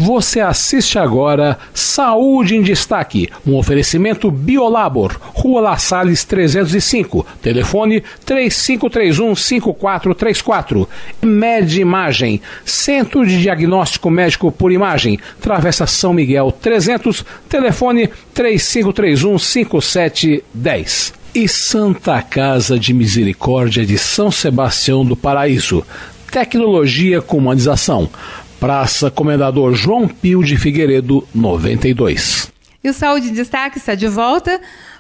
Você assiste agora Saúde em Destaque, um oferecimento Biolabor, Rua La Salles 305, telefone 3531-5434. Medimagem, Centro de Diagnóstico Médico por Imagem, Travessa São Miguel 300, telefone 3531-5710. E Santa Casa de Misericórdia de São Sebastião do Paraíso, tecnologia com humanização. Praça Comendador João Pio de Figueiredo, 92. E o Saúde em Destaque está de volta,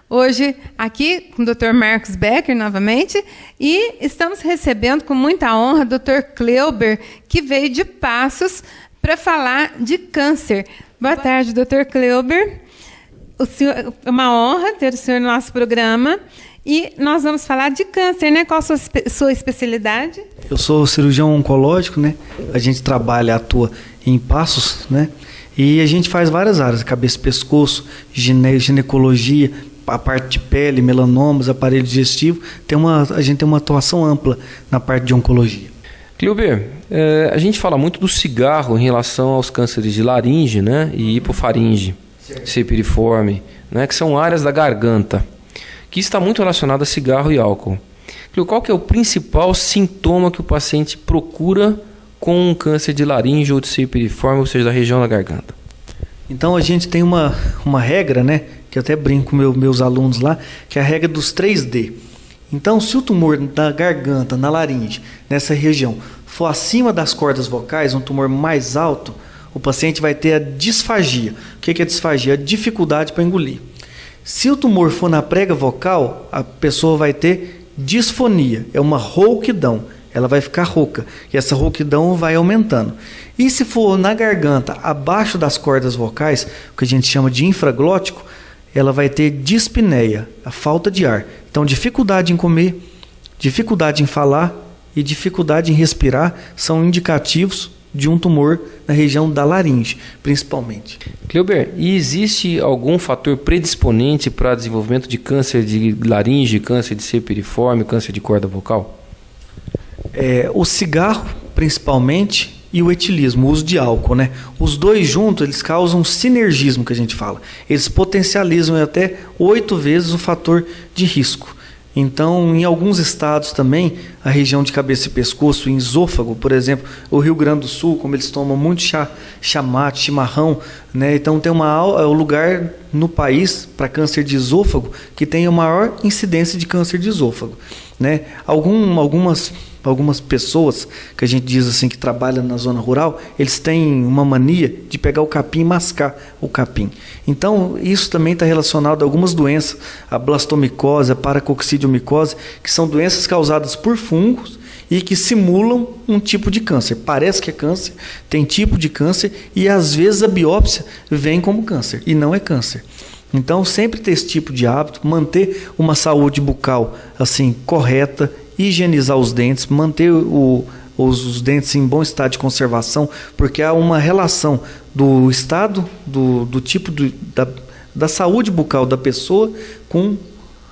hoje aqui com o Dr. Marcos Becker novamente, e estamos recebendo com muita honra o Dr. Cleuber, que veio de Passos para falar de câncer. Boa tarde, Dr. Cleuber. É uma honra ter o senhor no nosso programa. E nós vamos falar de câncer, né? Qual a sua especialidade? Eu sou cirurgião oncológico, né? A gente atua em Passos, né? E a gente faz várias áreas, cabeça e pescoço, ginecologia, a parte de pele, melanomas, aparelho digestivo. A gente tem uma atuação ampla na parte de oncologia. Cleuber, a gente fala muito do cigarro em relação aos cânceres de laringe, né? E hipofaringe, cepiriforme, né? Que são áreas da garganta, que está muito relacionado a cigarro e álcool. Qual que é o principal sintoma que o paciente procura com um câncer de laringe ou de cepiriforme, ou seja, da região da garganta? Então a gente tem uma regra, né, que eu até brinco com meus alunos lá, que é a regra dos 3D. Então, se o tumor da garganta, na laringe, nessa região, for acima das cordas vocais, um tumor mais alto, o paciente vai ter a disfagia. O que é a disfagia? A dificuldade para engolir. Se o tumor for na prega vocal, a pessoa vai ter disfonia, é uma rouquidão, ela vai ficar rouca, e essa rouquidão vai aumentando. E se for na garganta, abaixo das cordas vocais, o que a gente chama de infraglótico, ela vai ter dispneia, a falta de ar. Então, dificuldade em comer, dificuldade em falar e dificuldade em respirar são indicativos de um tumor na região da laringe, principalmente. Cleuber, e existe algum fator predisponente para desenvolvimento de câncer de laringe, câncer de cepiriforme, câncer de corda vocal? O cigarro, principalmente, e o etilismo, o uso de álcool, né? Os dois juntos, eles causam um sinergismo, que a gente fala. Eles potencializam até 8 vezes o fator de risco. Então, em alguns estados também, a região de cabeça e pescoço, em esôfago, por exemplo, o Rio Grande do Sul, como eles tomam muito chamate, chimarrão, né? Então tem o lugar no país para câncer de esôfago que tem a maior incidência de câncer de esôfago, né? Algumas pessoas que a gente diz assim que trabalham na zona rural, eles têm uma mania de pegar o capim e mascar o capim. Então, isso também está relacionado a algumas doenças, a blastomicose, a paracoxidiomicose, que são doenças causadas por fungos e que simulam um tipo de câncer. Parece que é câncer, tem tipo de câncer e às vezes a biópsia vem como câncer e não é câncer. Então, sempre ter esse tipo de hábito, manter uma saúde bucal assim correta, higienizar os dentes, manter os dentes em bom estado de conservação, porque há uma relação do estado, do tipo da saúde bucal da pessoa com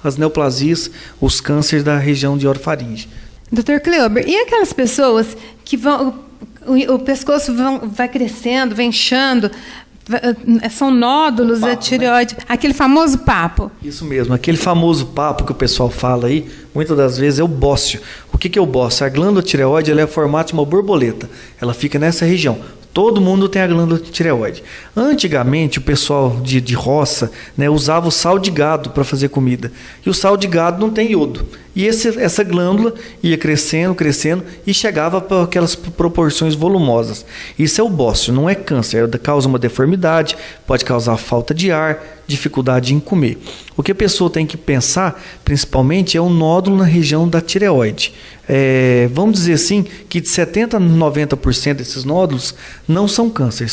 as neoplasias, os cânceres da região de orofaringe. Dr. Cleuber, e aquelas pessoas que o pescoço vai crescendo, vai inchando, são nódulos da tireoide, né? Aquele famoso papo. Isso mesmo, aquele famoso papo que o pessoal fala aí, muitas das vezes é o bócio. O que é o bócio? A glândula tireoide ela é o formato de uma borboleta, ela fica nessa região. Todo mundo tem a glândula tireoide. Antigamente, o pessoal de roça, né, usava o sal de gado para fazer comida. E o sal de gado não tem iodo. E essa glândula ia crescendo, crescendo e chegava para aquelas proporções volumosas. Isso é o bócio, não é câncer. Causa uma deformidade, pode causar falta de ar, dificuldade em comer. O que a pessoa tem que pensar, principalmente, é um nódulo na região da tireoide. Vamos dizer assim, que de 70% a 90% desses nódulos não são câncer,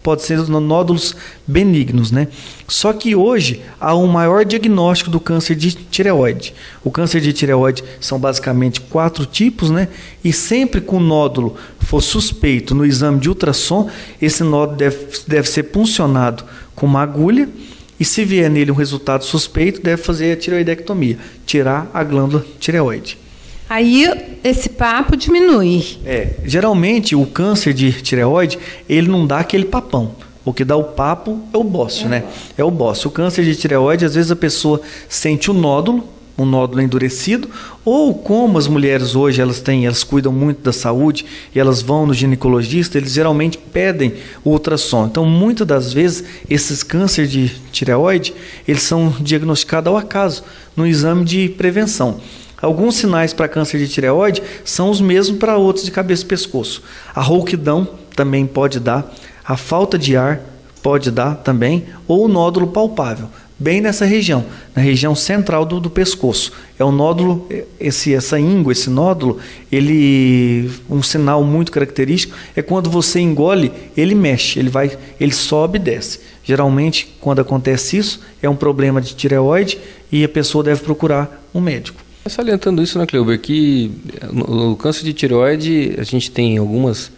pode ser nódulos benignos, né? Só que hoje há um maior diagnóstico do câncer de tireoide. O câncer de tireoide são basicamente 4 tipos, né? E sempre que o nódulo for suspeito no exame de ultrassom, esse nódulo deve ser puncionado com uma agulha e se vier nele um resultado suspeito, deve fazer a tireoidectomia, tirar a glândula tireoide. Aí esse papo diminui. Geralmente o câncer de tireoide, ele não dá aquele papão. O que dá o papo é o bócio, né? É o bócio. O câncer de tireoide, às vezes a pessoa sente um nódulo endurecido, ou como as mulheres hoje elas cuidam muito da saúde e elas vão no ginecologista, eles geralmente pedem o ultrassom. Então, muitas das vezes, esses cânceres de tireoide, eles são diagnosticados ao acaso, no exame de prevenção. Alguns sinais para câncer de tireoide são os mesmos para outros de cabeça e pescoço. A rouquidão também pode dar, a falta de ar pode dar também, ou o nódulo palpável, bem nessa região, na região central do pescoço. É um nódulo, essa íngua, esse nódulo, um sinal muito característico é quando você engole, ele mexe, ele sobe e desce. Geralmente, quando acontece isso, é um problema de tireoide e a pessoa deve procurar um médico. Salientando isso, né, Cleuber, que o câncer de tireoide, a gente tem algumas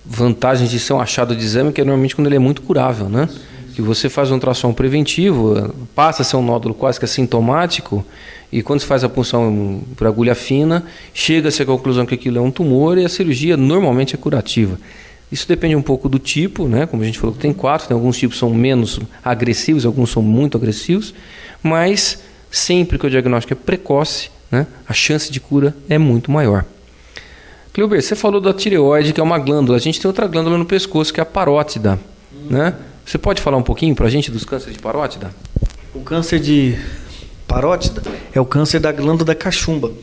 vantagens de ser um achado de exame, que é normalmente quando ele é muito curável, né? Que você faz um ultrassom preventivo, passa a ser um nódulo quase que assintomático, e quando se faz a punção por agulha fina, chega-se à conclusão que aquilo é um tumor e a cirurgia normalmente é curativa. Isso depende um pouco do tipo, né? Como a gente falou, tem 4, tem alguns tipos que são menos agressivos, alguns são muito agressivos, mas sempre que o diagnóstico é precoce, né, a chance de cura é muito maior. Cleuber, você falou da tireoide, que é uma glândula. A gente tem outra glândula no pescoço, que é a parótida, né? Você pode falar um pouquinho para a gente dos cânceres de parótida? O câncer de parótida é o câncer da glândula da cachumba,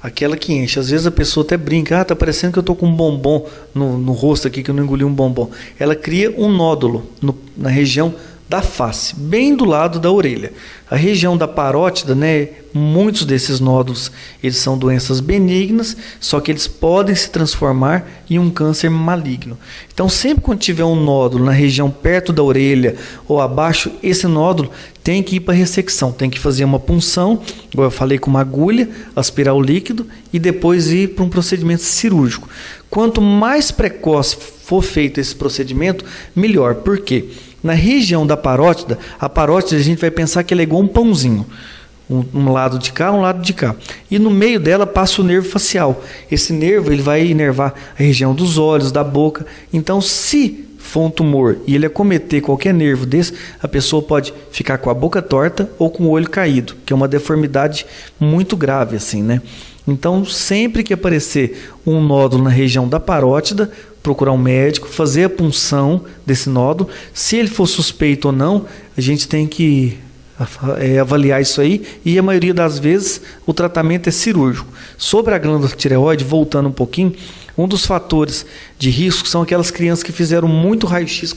aquela que enche. Às vezes a pessoa até brinca, tá parecendo que eu estou com um bombom no rosto aqui, que eu não engoli um bombom. Ela cria um nódulo na região da face, bem do lado da orelha. A região da parótida, né, muitos desses nódulos, eles são doenças benignas, só que eles podem se transformar em um câncer maligno. Então, sempre quando tiver um nódulo na região perto da orelha ou abaixo, esse nódulo tem que ir para ressecção, tem que fazer uma punção, igual eu falei, com uma agulha, aspirar o líquido e depois ir para um procedimento cirúrgico. Quanto mais precoce for feito esse procedimento, melhor. Por quê? Na região da parótida, a parótida a gente vai pensar que ela é igual um pãozinho. Um lado de cá, um lado de cá. E no meio dela passa o nervo facial. Esse nervo ele vai inervar a região dos olhos, da boca. Então, se for um tumor e ele acometer qualquer nervo desse, a pessoa pode ficar com a boca torta ou com o olho caído, que é uma deformidade muito grave, assim, né? Então, sempre que aparecer um nódulo na região da parótida, procurar um médico, fazer a punção desse nódulo. Se ele for suspeito ou não, a gente tem que avaliar isso aí, e a maioria das vezes o tratamento é cirúrgico. Sobre a glândula tireoide, voltando um pouquinho, um dos fatores de risco são aquelas crianças que fizeram muito raio-x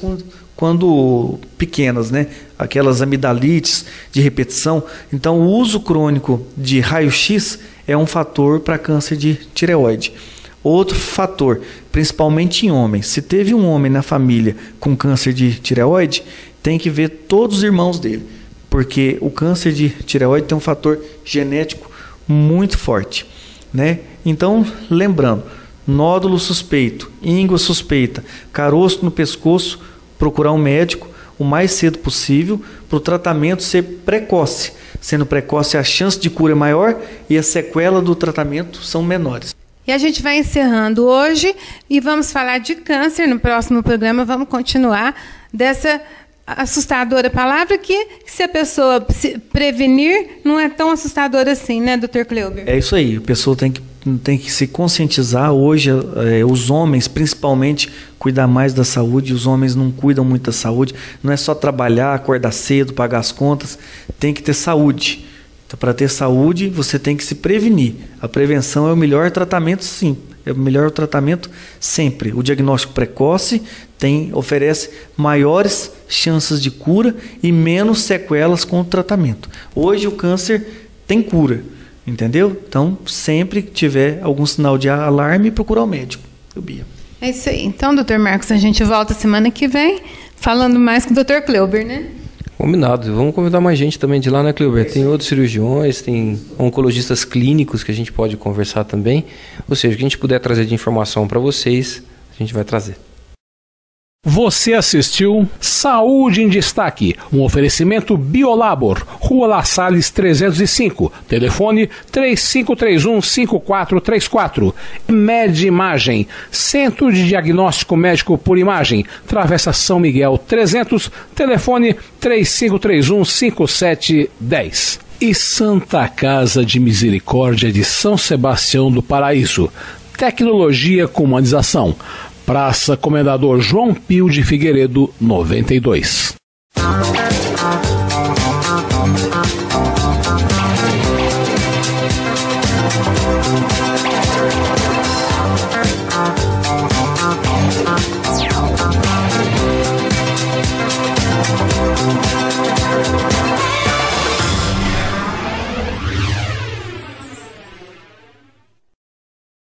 quando pequenas, né? Aquelas amidalites de repetição. Então, o uso crônico de raio-x é um fator para câncer de tireoide. Outro fator, principalmente em homens, se teve um homem na família com câncer de tireoide, tem que ver todos os irmãos dele, porque o câncer de tireoide tem um fator genético muito forte, né? Então, lembrando, nódulo suspeito, íngua suspeita, caroço no pescoço, procurar um médico o mais cedo possível para o tratamento ser precoce. Sendo precoce, a chance de cura é maior e a sequela do tratamento são menores. E a gente vai encerrando hoje e vamos falar de câncer no próximo programa. Vamos continuar dessa assustadora palavra que, se a pessoa se prevenir, não é tão assustadora assim, né, Dr. Cleuber? É isso aí. A pessoa tem que se conscientizar. Hoje, os homens, principalmente, cuidar mais da saúde. Os homens não cuidam muito da saúde. Não é só trabalhar, acordar cedo, pagar as contas. Tem que ter saúde. Então, para ter saúde, você tem que se prevenir. A prevenção é o melhor tratamento, sim. É o melhor tratamento sempre. O diagnóstico precoce oferece maiores chances de cura e menos sequelas com o tratamento. Hoje o câncer tem cura, entendeu? Então, sempre que tiver algum sinal de alarme, procurar o médico. Bia. É isso aí. Então, Dr. Marcos, a gente volta semana que vem falando mais com o Dr. Cleuber, né? Combinado. Vamos convidar mais gente também de lá, né, Cleuber? Tem outros cirurgiões, tem oncologistas clínicos que a gente pode conversar também. Ou seja, o que a gente puder trazer de informação para vocês, a gente vai trazer. Você assistiu Saúde em Destaque, um oferecimento Biolabor, Rua La Salles 305, telefone 3531-5434. Medimagem, Centro de Diagnóstico Médico por Imagem, Travessa São Miguel 300, telefone 3531-5710. E Santa Casa de Misericórdia de São Sebastião do Paraíso, tecnologia com humanização. Praça Comendador João Pio de Figueiredo, 92.